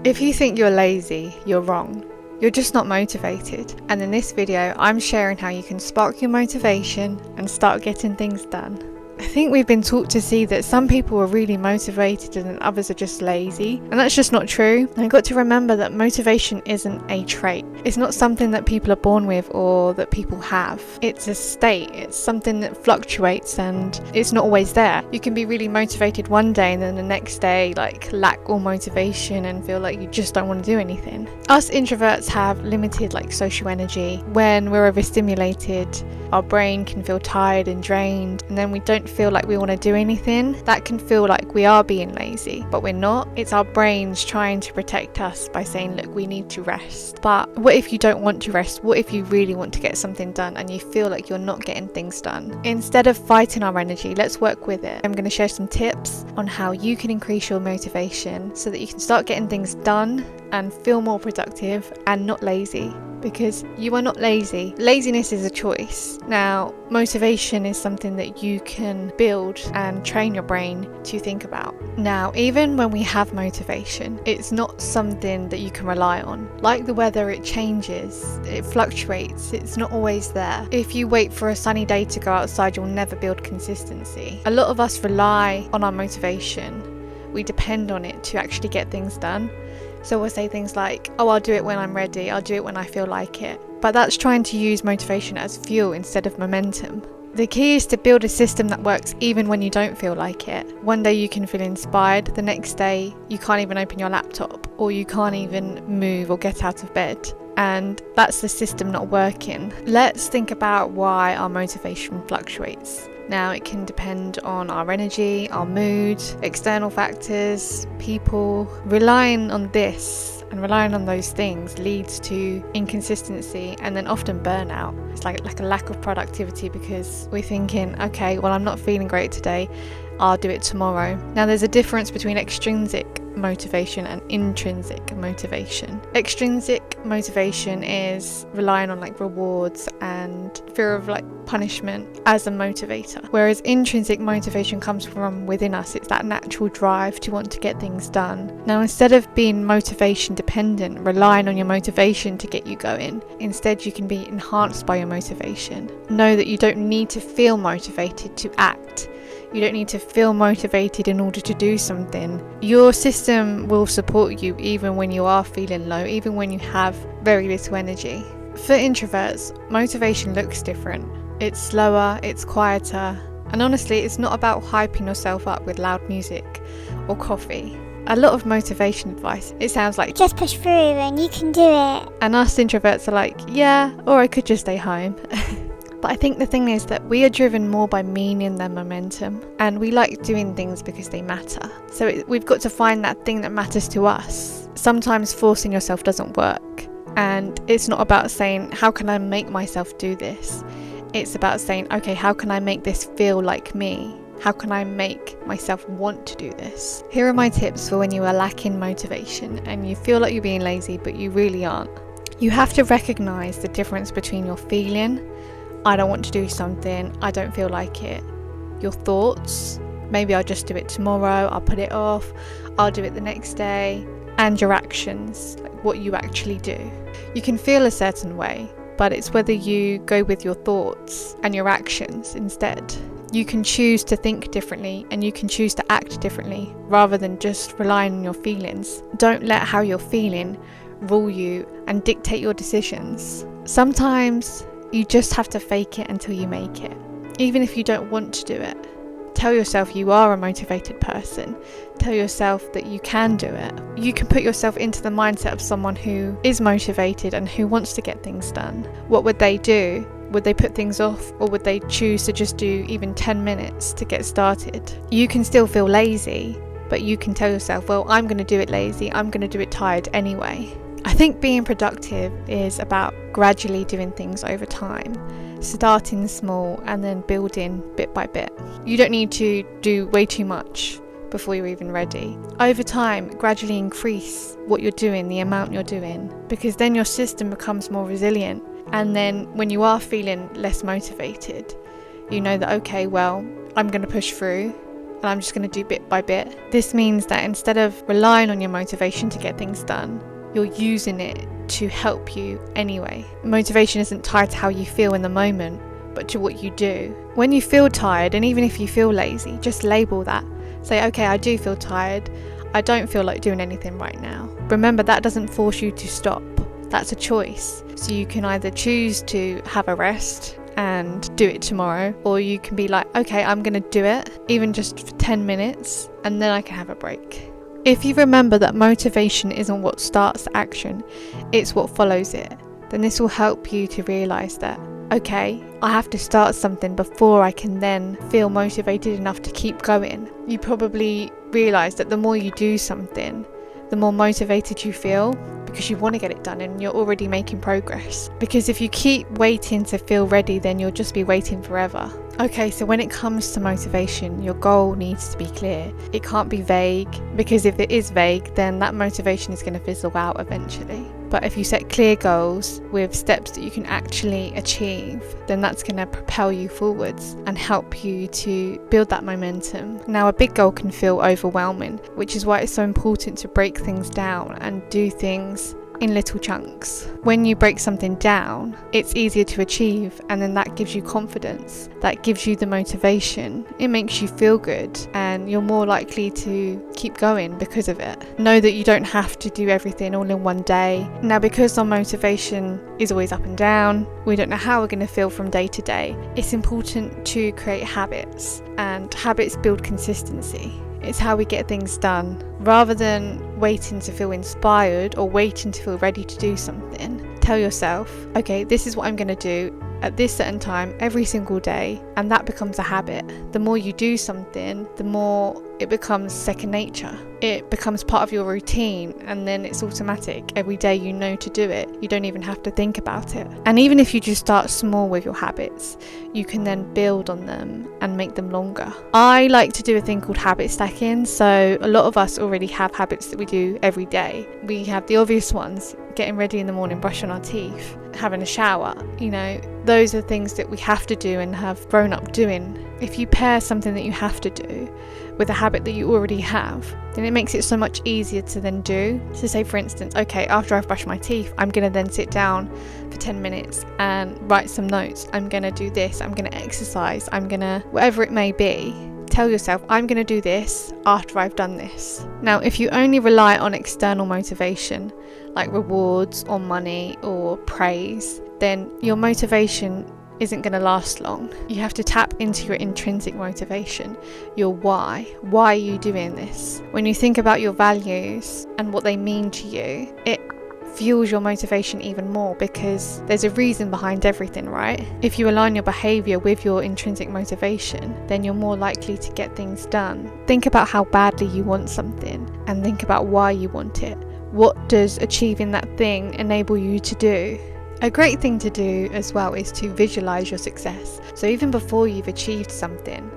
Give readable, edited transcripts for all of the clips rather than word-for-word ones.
If you think you're lazy, you're wrong. You're just not motivated. And in this video, I'm sharing how you can spark your motivation and start getting things done. I think we've been taught to see that some people are really motivated and others are just lazy, and that's just not true. I've got to remember that motivation isn't a trait. It's not something that people are born with or that people have. It's a state. It's something that fluctuates and it's not always there. You can be really motivated one day and then the next day lack all motivation and feel like you just don't want to do anything. Us introverts have limited social energy. When we're overstimulated, our brain can feel tired and drained, and then we don't feel like we want to do anything. That can feel like we are being lazy, but we're not. It's our brains trying to protect us by saying, look, we need to rest. But what if you don't want to rest? What if you really want to get something done and you feel like you're not getting things done? Instead of fighting our energy, let's work with it. I'm going to share some tips on how you can increase your motivation so that you can start getting things done and feel more productive and not lazy. Because you are not lazy. Laziness is a choice. Now, motivation is something that you can build and train your brain to think about. Now, even when we have motivation, it's not something that you can rely on. Like the weather, it changes, it fluctuates, it's not always there. If you wait for a sunny day to go outside, you'll never build consistency. A lot of us rely on our motivation. We depend on it to actually get things done. So we'll say things like, oh, I'll do it when I'm ready, I'll do it when I feel like it. But that's trying to use motivation as fuel instead of momentum. The key is to build a system that works even when you don't feel like it. One day you can feel inspired, the next day you can't even open your laptop, or you can't even move or get out of bed. And that's the system not working. Let's think about why our motivation fluctuates. Now, it can depend on our energy, our mood, external factors, people. Relying on this and relying on those things leads to inconsistency and then often burnout. It's like a lack of productivity because we're thinking, okay, well, I'm not feeling great today, I'll do it tomorrow. Now, there's a difference between extrinsic motivation and intrinsic motivation. Extrinsic motivation is relying on rewards and fear of punishment as a motivator, whereas intrinsic motivation comes from within us. It's that natural drive to want to get things done. Now, instead of being motivation dependent, relying on your motivation to get you going, instead you can be enhanced by your motivation. Know that you don't need to feel motivated to act. You don't need to feel motivated in order to do something. Your system will support you even when you are feeling low, even when you have very little energy. For introverts, motivation looks different. It's slower, it's quieter, and honestly, it's not about hyping yourself up with loud music or coffee. A lot of motivation advice, it sounds like, just push through and you can do it. And us introverts are like, yeah, or I could just stay home. But I think the thing is that we are driven more by meaning than momentum, and we like doing things because they matter. So we've got to find that thing that matters to us. Sometimes forcing yourself doesn't work, and it's not about saying, how can I make myself do this? It's about saying, okay, how can I make this feel like me? How can I make myself want to do this? Here are my tips for when you are lacking motivation and you feel like you're being lazy, but you really aren't. You have to recognize the difference between your feeling, I don't want to do something, I don't feel like it. Your thoughts, maybe I'll just do it tomorrow, I'll put it off, I'll do it the next day. And your actions, what you actually do. You can feel a certain way, but it's whether you go with your thoughts and your actions instead. You can choose to think differently and you can choose to act differently rather than just relying on your feelings. Don't let how you're feeling rule you and dictate your decisions. Sometimes you just have to fake it until you make it, even if you don't want to do it. Tell yourself you are a motivated person. Tell yourself that you can do it. You can put yourself into the mindset of someone who is motivated and who wants to get things done. What would they do? Would they put things off, or would they choose to just do even 10 minutes to get started? You can still feel lazy, but you can tell yourself, well, I'm going to do it lazy, I'm going to do it tired anyway. I think being productive is about gradually doing things over time, starting small and then building bit by bit. You don't need to do way too much before you're even ready. Over time, gradually increase what you're doing, the amount you're doing, because then your system becomes more resilient. And then when you are feeling less motivated, you know that, okay, well, I'm going to push through and I'm just going to do bit by bit. This means that instead of relying on your motivation to get things done, you're using it to help you anyway. Motivation isn't tied to how you feel in the moment, but to what you do. When you feel tired, and even if you feel lazy, just label that. Say, okay, I do feel tired. I don't feel like doing anything right now. Remember, that doesn't force you to stop. That's a choice. So you can either choose to have a rest and do it tomorrow, or you can be like, okay, I'm going to do it, even just for 10 minutes, and then I can have a break. If you remember that motivation isn't what starts the action, it's what follows it, then this will help you to realise that, okay, I have to start something before I can then feel motivated enough to keep going. You probably realise that the more you do something, the more motivated you feel, because you want to get it done and you're already making progress. Because if you keep waiting to feel ready, then you'll just be waiting forever. Okay, so when it comes to motivation, your goal needs to be clear. It can't be vague, because if it is vague, then that motivation is going to fizzle out eventually. But if you set clear goals with steps that you can actually achieve, then that's going to propel you forwards and help you to build that momentum. Now, a big goal can feel overwhelming, which is why it's so important to break things down and do things in little chunks. When you break something down, it's easier to achieve, and then that gives you confidence, that gives you the motivation, it makes you feel good, and you're more likely to keep going because of it. Know that you don't have to do everything all in one day. Now, because our motivation is always up and down, we don't know how we're going to feel from day to day, it's important to create habits, and habits build consistency. It's how we get things done. Rather than waiting to feel inspired or waiting to feel ready to do something, tell yourself, okay, this is what I'm going to do at this certain time every single day, and that becomes a habit. The more you do something, the more it becomes second nature. It becomes part of your routine, and then it's automatic. Every day you know to do it. You don't even have to think about it. And even if you just start small with your habits, you can then build on them and make them longer. I like to do a thing called habit stacking. So a lot of us already have habits that we do every day. We have the obvious ones: getting ready in the morning, brushing our teeth, having a shower. Those are things that we have to do and have grown up doing. If you pair something that you have to do with a habit that you already have, then it makes it so much easier to then do. So say, for instance, okay, after I've brushed my teeth, I'm going to then sit down for 10 minutes and write some notes. I'm going to do this, I'm going to exercise, I'm going to, whatever it may be. Tell yourself, I'm going to do this after I've done this. Now, if you only rely on external motivation, like rewards or money or praise, then your motivation isn't going to last long. You have to tap into your intrinsic motivation, your why. Why are you doing this? When you think about your values and what they mean to you, it fuels your motivation even more, because there's a reason behind everything, right? If you align your behaviour with your intrinsic motivation, then you're more likely to get things done. Think about how badly you want something, and think about why you want it. What does achieving that thing enable you to do? A great thing to do as well is to visualise your success. So even before you've achieved something,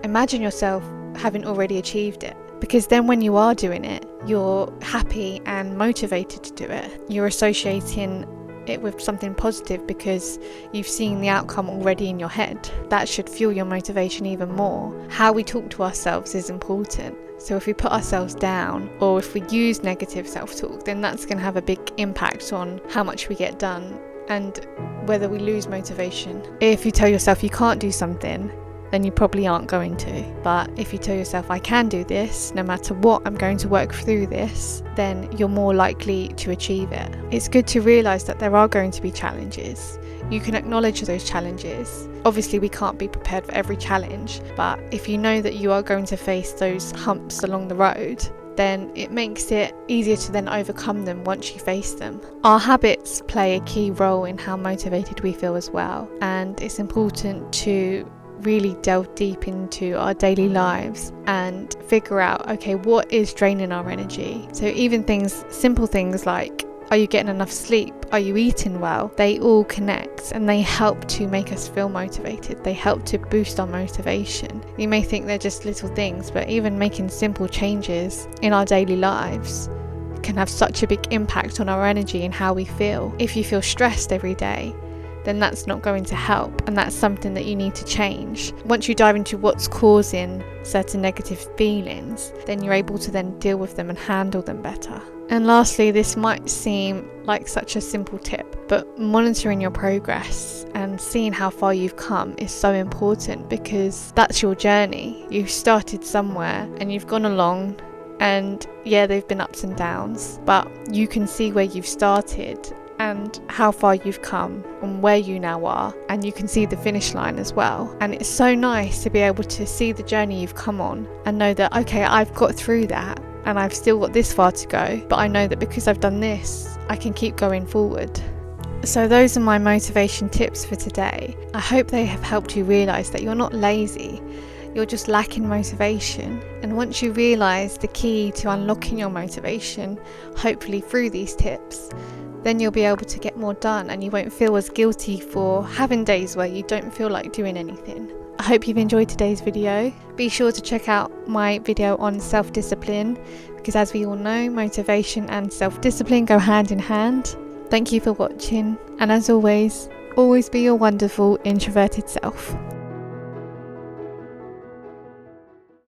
imagine yourself having already achieved it. Because then when you are doing it, you're happy and motivated to do it. You're associating it with something positive because you've seen the outcome already in your head. That should fuel your motivation even more. How we talk to ourselves is important. So if we put ourselves down, or if we use negative self-talk, then that's going to have a big impact on how much we get done and whether we lose motivation. If you tell yourself you can't do something, then you probably aren't going to. But if you tell yourself, I can do this, no matter what, I'm going to work through this, then you're more likely to achieve it. It's good to realise that there are going to be challenges. You can acknowledge those challenges. Obviously, we can't be prepared for every challenge, but if you know that you are going to face those humps along the road, then it makes it easier to then overcome them once you face them. Our habits play a key role in how motivated we feel as well, and it's important to really delve deep into our daily lives and figure out, okay, what is draining our energy? So even simple things like, are you getting enough sleep? Are you eating well? They all connect, and they help to make us feel motivated. They help to boost our motivation. You may think they're just little things, but even making simple changes in our daily lives can have such a big impact on our energy and how we feel. If you feel stressed every day, then that's not going to help, and that's something that you need to change. Once you dive into what's causing certain negative feelings, then you're able to then deal with them and handle them better. And lastly, this might seem like such a simple tip, but monitoring your progress and seeing how far you've come is so important, because that's your journey. You've started somewhere and you've gone along, and yeah, they've been ups and downs, but you can see where you've started and how far you've come and where you now are, and you can see the finish line as well. And it's so nice to be able to see the journey you've come on and know that, okay, I've got through that and I've still got this far to go, but I know that because I've done this, I can keep going forward. So those are my motivation tips for today. I hope they have helped you realise that you're not lazy, you're just lacking motivation. And once you realise the key to unlocking your motivation, hopefully through these tips, then you'll be able to get more done and you won't feel as guilty for having days where you don't feel like doing anything. I hope you've enjoyed today's video. Be sure to check out my video on self-discipline, because as we all know, motivation and self-discipline go hand in hand. Thank you for watching, and as always be your wonderful introverted self.